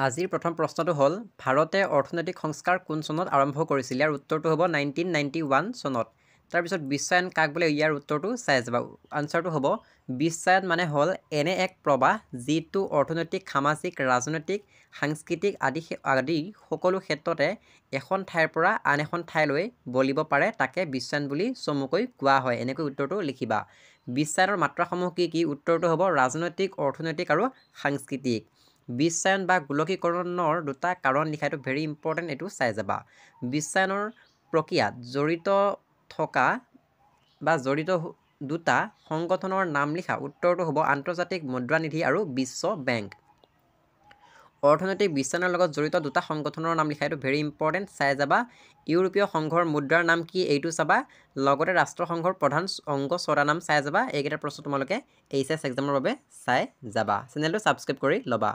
আজিৰ প্ৰথম প্ৰশ্নটো হ'ল ভাৰতে অৰ্থনৈতিক সংস্কাৰ কোন চনত আৰম্ভ কৰিছিল? ইয়াৰ উত্তৰটো হ'ব 1991 চনত। তাৰপিছত বিশ্বায়ন কাক বোলে? ইয়াৰ উত্তৰটো চাই যাবা। আনচাৰটো হ'ব বিশ্বায়ন মানে হ'ল এনে এক প্ৰবাহ যিটো অৰ্থনৈতিক, সামাজিক, ৰাজনৈতিক, সাংস্কৃতিক আদি সকলো ক্ষেত্ৰতে এখন ঠাইৰ পৰা আন এখন ঠাইলৈ বলিব পাৰে, তাকে বিশ্বায়ন বুলি চমুকৈ কোৱা হয়। এনেকৈ উত্তৰটো লিখিবা। বিশ্বায়নৰ মাত্ৰাসমূহ কি কি? উত্তৰটো হ'ব ৰাজনৈতিক, অৰ্থনৈতিক আৰু সাংস্কৃতিক। বিশ্বায়ন বা গোলকীকৰণৰ দুটা কাৰণ লিখা, এইটো ভেৰি ইম্পৰ্টেণ্ট, এইটো চাই যাবা। বিশ্বায়নৰ প্ৰক্ৰিয়াত জড়িত থকা বা জড়িত দুটা সংগঠনৰ নাম লিখা। উত্তৰটো হ'ব আন্তৰ্জাতিক মুদ্ৰা নিধি আৰু বিশ্ব বেংক। অৰ্থনৈতিক বিশ্বায়নৰ লগত জড়িত দুটা সংগঠনৰ নাম লিখা, এইটো ভেৰি ইম্পৰ্টেণ্ট, চাই যাবা। ইউৰোপীয় সংঘৰ মুদ্ৰাৰ নাম কি? এইটো চাবা। লগতে ৰাষ্ট্ৰসংঘৰ প্ৰধান অংগ 6টা নাম চাই যাবা। এইকেইটা প্ৰশ্ন তোমালোকে HSC এক্সামৰ বাবে চাই যাবা। চেনেলটো ছাবস্ক্ৰাইব কৰি ল'বা।